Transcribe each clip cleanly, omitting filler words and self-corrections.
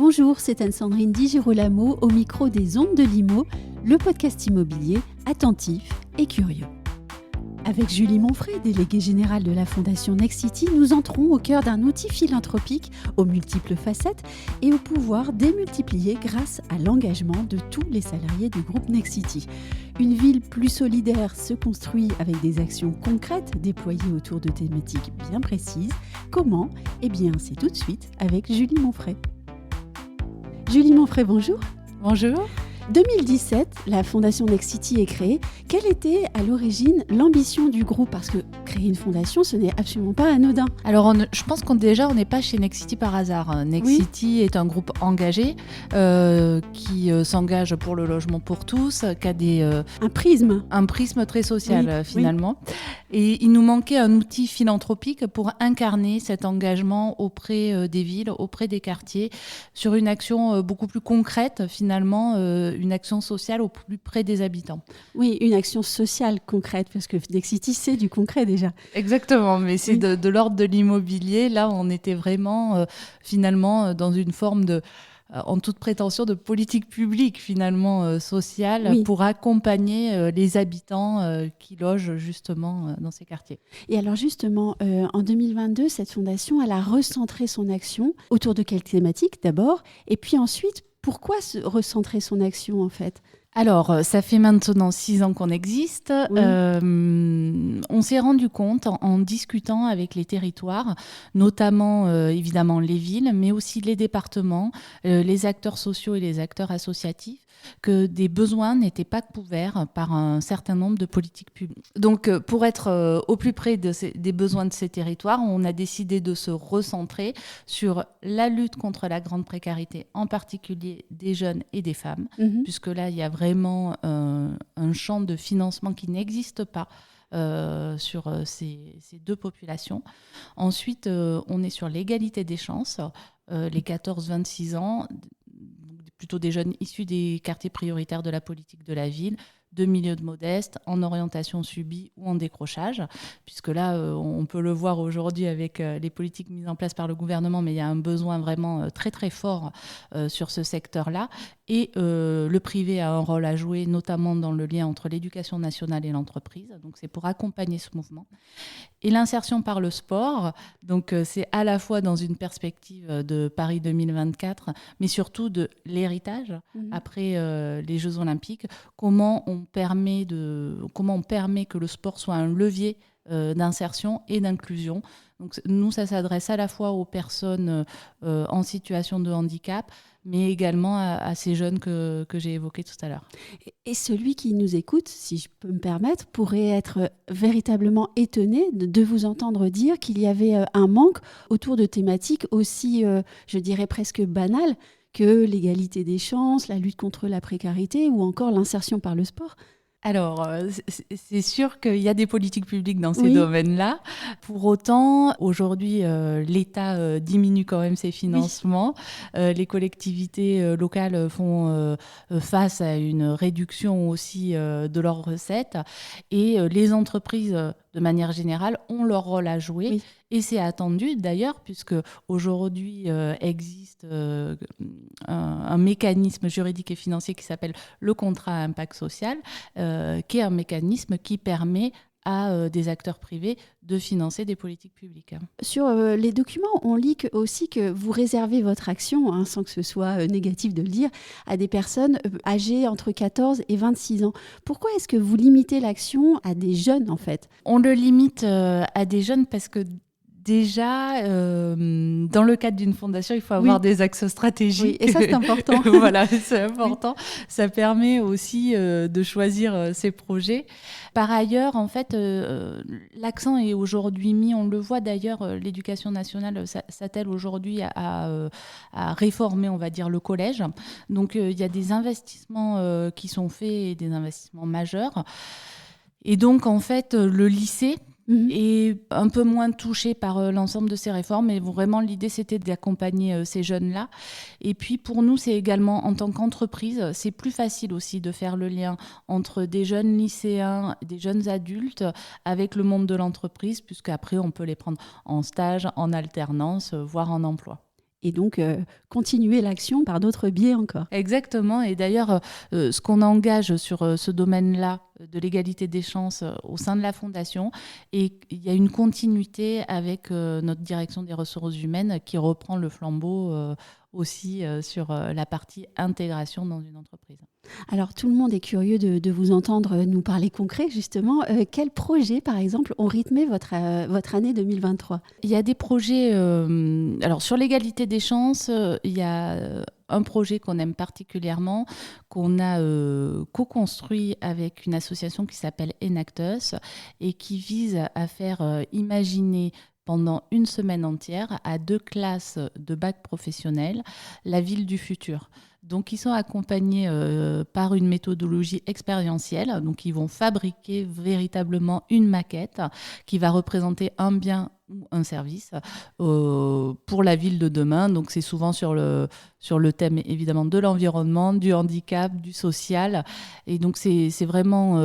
Bonjour, c'est Anne-Sandrine Di Girolamo au micro des Ondes de Limo, le podcast immobilier attentif et curieux. Avec Julie Monfray, déléguée générale de la Fondation Nexity, nous entrons au cœur d'un outil philanthropique aux multiples facettes et au pouvoir démultiplier grâce à l'engagement de tous les salariés du groupe Nexity. Une ville plus solidaire se construit avec des actions concrètes déployées autour de thématiques bien précises. Comment ? Eh bien, c'est tout de suite avec Julie Monfray. Julie Monfray, bonjour. Bonjour. 2017, la Fondation Nexity est créée. Quelle était à l'origine l'ambition du groupe ? Parce que créer une fondation, ce n'est absolument pas anodin. Alors, je pense qu'on n'est pas chez Nexity par hasard. Nexity est un groupe engagé qui s'engage pour le logement pour tous, qui a un prisme très social finalement. Oui. Et il nous manquait un outil philanthropique pour incarner cet engagement auprès des villes, auprès des quartiers, sur une action beaucoup plus concrète finalement, une action sociale au plus près des habitants. Oui, une action sociale concrète, parce que Nexity, c'est du concret déjà. Exactement, mais c'est de l'ordre de l'immobilier. Là, on était vraiment finalement dans une forme de... en toute prétention de politique publique finalement sociale pour accompagner les habitants qui logent justement dans ces quartiers. Et alors justement, en 2022, cette fondation, elle a recentré son action autour de quelle thématique d'abord ? Et puis ensuite, pourquoi recentrer son action en fait ? Alors, ça fait maintenant 6 ans qu'on existe. Oui. On s'est rendu compte en discutant avec les territoires, notamment évidemment les villes, mais aussi les départements, les acteurs sociaux et les acteurs associatifs, que des besoins n'étaient pas couverts par un certain nombre de politiques publiques. Donc, pour être au plus près des besoins de ces territoires, on a décidé de se recentrer sur la lutte contre la grande précarité, en particulier des jeunes et des femmes, puisque là, il y a vraiment un champ de financement qui n'existe pas sur ces deux populations. Ensuite, on est sur l'égalité des chances, les 14-26 ans, plutôt des jeunes issus des quartiers prioritaires de la politique de la ville, de milieux modestes, en orientation subie ou en décrochage, puisque là, on peut le voir aujourd'hui avec les politiques mises en place par le gouvernement, mais il y a un besoin vraiment très très fort sur ce secteur-là. Et le privé a un rôle à jouer, notamment dans le lien entre l'éducation nationale et l'entreprise. Donc, c'est pour accompagner ce mouvement. Et l'insertion par le sport, donc c'est à la fois dans une perspective de Paris 2024, mais surtout de l'héritage après les Jeux Olympiques. Comment on permet que le sport soit un levier d'insertion et d'inclusion. Donc, nous, ça s'adresse à la fois aux personnes en situation de handicap, mais également à ces jeunes que j'ai évoqués tout à l'heure. Et celui qui nous écoute, si je peux me permettre, pourrait être véritablement étonné de vous entendre dire qu'il y avait un manque autour de thématiques aussi, je dirais presque banales, que l'égalité des chances, la lutte contre la précarité ou encore l'insertion par le sport. Alors, c'est sûr qu'il y a des politiques publiques dans ces domaines-là. Pour autant, aujourd'hui, l'État diminue quand même ses financements. Les collectivités locales font face à une réduction aussi de leurs recettes. Et les entreprises, de manière générale, ont leur rôle à jouer. Oui. Et c'est attendu d'ailleurs, puisque aujourd'hui existe un mécanisme juridique et financier qui s'appelle le contrat à impact social, qui est un mécanisme qui permet à des acteurs privés de financer des politiques publiques. Sur les documents, on lit aussi que vous réservez votre action, sans que ce soit négatif de le dire, à des personnes âgées entre 14 et 26 ans. Pourquoi est-ce que vous limitez l'action à des jeunes, en fait ? On le limite à des jeunes parce que déjà, dans le cadre d'une fondation, il faut avoir des axes stratégiques. Oui, et ça, c'est important. Voilà, c'est important. Oui. Ça permet aussi de choisir ses projets. Par ailleurs, en fait, l'accent est aujourd'hui mis, on le voit d'ailleurs, l'éducation nationale s'attelle aujourd'hui à réformer, on va dire, le collège. Donc, il y a des investissements qui sont faits, et des investissements majeurs. Et donc, en fait, le lycée est un peu moins touché par l'ensemble de ces réformes, mais vraiment l'idée c'était d'accompagner ces jeunes-là. Et puis pour nous, c'est également en tant qu'entreprise, c'est plus facile aussi de faire le lien entre des jeunes lycéens, des jeunes adultes avec le monde de l'entreprise, puisqu'après on peut les prendre en stage, en alternance, voire en emploi. et donc continuer l'action par d'autres biais encore. Exactement. Et d'ailleurs, ce qu'on engage sur ce domaine-là de l'égalité des chances au sein de la Fondation, et il y a une continuité avec notre direction des ressources humaines qui reprend le flambeau aussi sur la partie intégration dans une entreprise. Alors tout le monde est curieux de vous entendre nous parler concret justement. Quels projets par exemple ont rythmé votre année 2023 ? Il y a des projets, alors sur l'égalité des chances, il y a un projet qu'on aime particulièrement, qu'on a co-construit avec une association qui s'appelle Enactus et qui vise à faire imaginer pendant une semaine entière à 2 classes de bac professionnel la ville du futur. Donc, ils sont accompagnés par une méthodologie expérientielle. Donc, ils vont fabriquer véritablement une maquette qui va représenter un bien ou un service pour la ville de demain. Donc, c'est souvent sur le thème, évidemment, de l'environnement, du handicap, du social. Et donc, c'est vraiment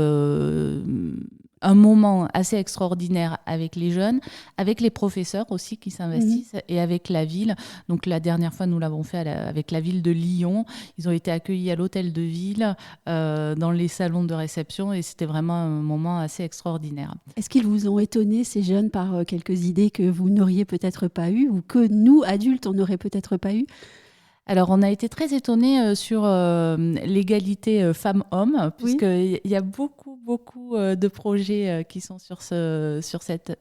un moment assez extraordinaire avec les jeunes, avec les professeurs aussi qui s'investissent et avec la ville. Donc, la dernière fois, nous l'avons fait avec la ville de Lyon. Ils ont été accueillis à l'hôtel de ville, dans les salons de réception, et c'était vraiment un moment assez extraordinaire. Est-ce qu'ils vous ont étonné, ces jeunes, par quelques idées que vous n'auriez peut-être pas eues ou que nous, adultes, on n'aurait peut-être pas eues ? Alors, on a été très étonnés sur l'égalité femmes-hommes, puisqu'il y a beaucoup de projets qui sont sur cette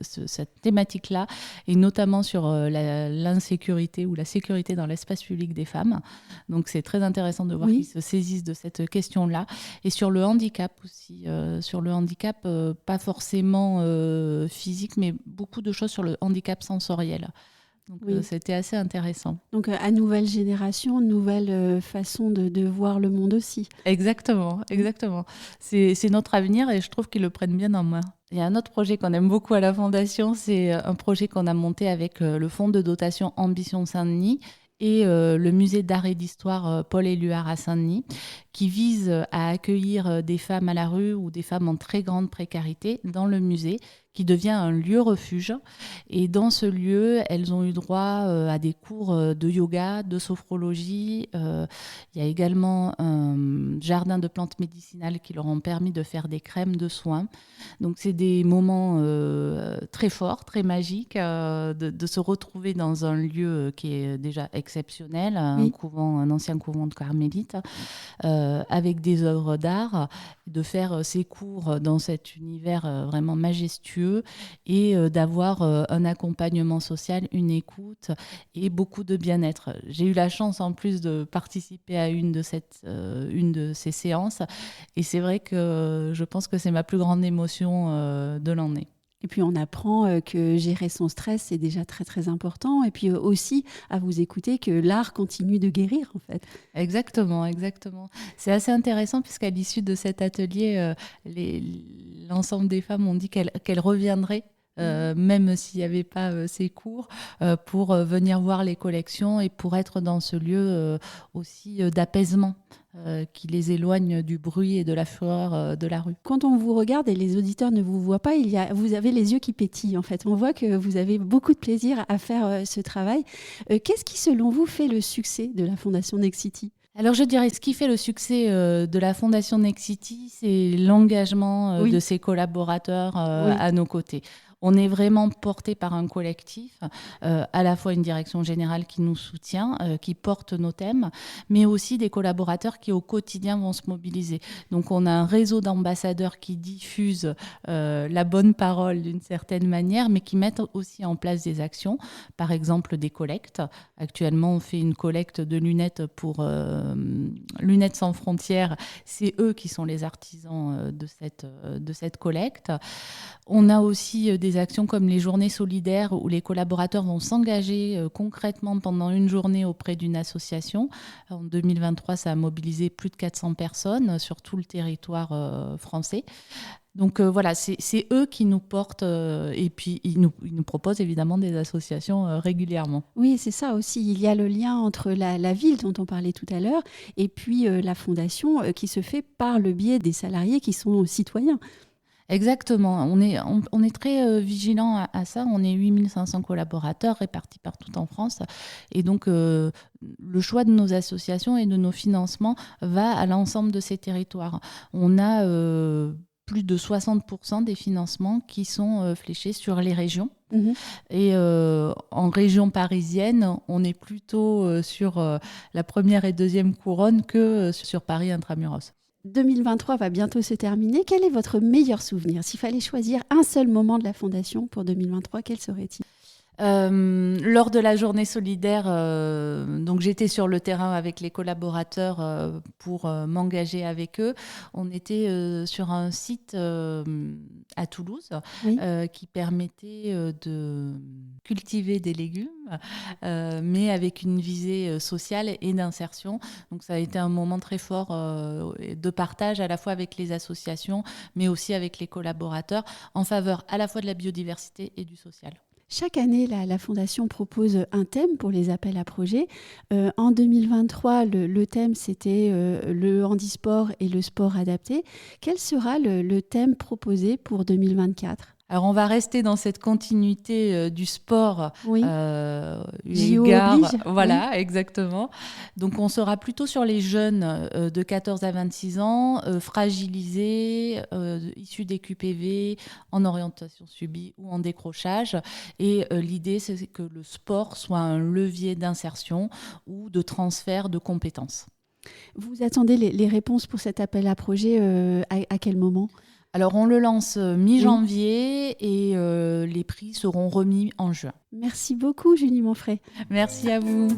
thématique-là, et notamment sur l'insécurité ou la sécurité dans l'espace public des femmes. Donc, c'est très intéressant de voir qu'ils se saisissent de cette question-là. Et sur le handicap aussi, pas forcément physique, mais beaucoup de choses sur le handicap sensoriel. Donc, c'était assez intéressant. Donc, à nouvelle génération, nouvelle façon de voir le monde aussi. Exactement. C'est notre avenir et je trouve qu'ils le prennent bien en main. Il y a un autre projet qu'on aime beaucoup à la Fondation, c'est un projet qu'on a monté avec le fonds de dotation Ambition Saint-Denis et le musée d'art et d'histoire Paul Éluard à Saint-Denis, qui vise à accueillir des femmes à la rue ou des femmes en très grande précarité dans le musée, qui devient un lieu refuge. Et dans ce lieu, elles ont eu droit à des cours de yoga, de sophrologie. Il y a également un jardin de plantes médicinales qui leur ont permis de faire des crèmes de soins. Donc, c'est des moments très forts, très magiques, de se retrouver dans un lieu qui est déjà exceptionnel, un ancien couvent de carmélites, avec des œuvres d'art, de faire ces cours dans cet univers vraiment majestueux et d'avoir un accompagnement social, une écoute et beaucoup de bien-être. J'ai eu la chance en plus de participer à une de ces séances et c'est vrai que je pense que c'est ma plus grande émotion de l'année. Et puis on apprend que gérer son stress, c'est déjà très très important. Et puis aussi à vous écouter que l'art continue de guérir en fait. Exactement. C'est assez intéressant puisqu'à l'issue de cet atelier, l'ensemble des femmes ont dit qu'elles reviendraient. Même s'il n'y avait pas ces cours, pour venir voir les collections et pour être dans ce lieu aussi d'apaisement qui les éloigne du bruit et de la fureur de la rue. Quand on vous regarde et les auditeurs ne vous voient pas, vous avez les yeux qui pétillent en fait. On voit que vous avez beaucoup de plaisir à faire ce travail. Qu'est-ce qui selon vous fait le succès de la Fondation Nexity ? Alors je dirais, ce qui fait le succès de la Fondation Nexity, c'est l'engagement de ses collaborateurs à nos côtés. On est vraiment porté par un collectif, à la fois une direction générale qui nous soutient, qui porte nos thèmes, mais aussi des collaborateurs qui au quotidien vont se mobiliser. Donc on a un réseau d'ambassadeurs qui diffusent la bonne parole d'une certaine manière, mais qui mettent aussi en place des actions, par exemple des collectes. Actuellement, on fait une collecte de lunettes pour Lunettes sans frontières. C'est eux qui sont les artisans de cette collecte. On a aussi des actions comme les journées solidaires où les collaborateurs vont s'engager concrètement pendant une journée auprès d'une association. En 2023, ça a mobilisé plus de 400 personnes sur tout le territoire français. Donc voilà, c'est eux qui nous portent et puis ils nous proposent évidemment des associations régulièrement. Oui, c'est ça aussi. Il y a le lien entre la ville dont on parlait tout à l'heure et puis la fondation qui se fait par le biais des salariés qui sont citoyens. Exactement. On est très vigilant à ça. On est 8500 collaborateurs répartis partout en France. Et donc, le choix de nos associations et de nos financements va à l'ensemble de ces territoires. On a plus de 60% des financements qui sont fléchés sur les régions. Mmh. Et en région parisienne, on est plutôt sur la première et deuxième couronne que sur Paris intramuros. 2023 va bientôt se terminer. Quel est votre meilleur souvenir? S'il fallait choisir un seul moment de la Fondation pour 2023, quel serait-il? Lors de la journée solidaire, donc j'étais sur le terrain avec les collaborateurs pour m'engager avec eux. On était sur un site à Toulouse Oui. qui permettait de cultiver des légumes, mais avec une visée sociale et d'insertion. Donc ça a été un moment très fort de partage à la fois avec les associations, mais aussi avec les collaborateurs, en faveur à la fois de la biodiversité et du social. Chaque année, la Fondation propose un thème pour les appels à projets. En 2023, le thème, c'était le handisport et le sport adapté. Quel sera le thème proposé pour 2024 ? Alors, on va rester dans cette continuité du sport. Oui. JO oblige. Voilà, oui. Exactement. Donc, on sera plutôt sur les jeunes de 14 à 26 ans, fragilisés, issus des QPV, en orientation subie ou en décrochage. Et l'idée, c'est que le sport soit un levier d'insertion ou de transfert de compétences. Vous attendez les réponses pour cet appel à projet à quel moment ? Alors, on le lance mi-janvier et les prix seront remis en juin. Merci beaucoup, Julie Monfray. Merci à vous.